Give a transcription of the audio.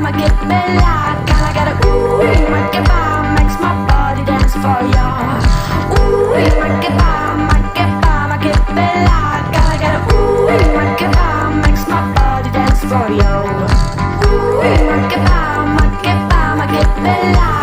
ma che bella, gotta get a ooh, makes my body dance for ya. Ooh, ma che bella, gotta get a ooh, makes my body dance for ya. Ooh, ma che bella.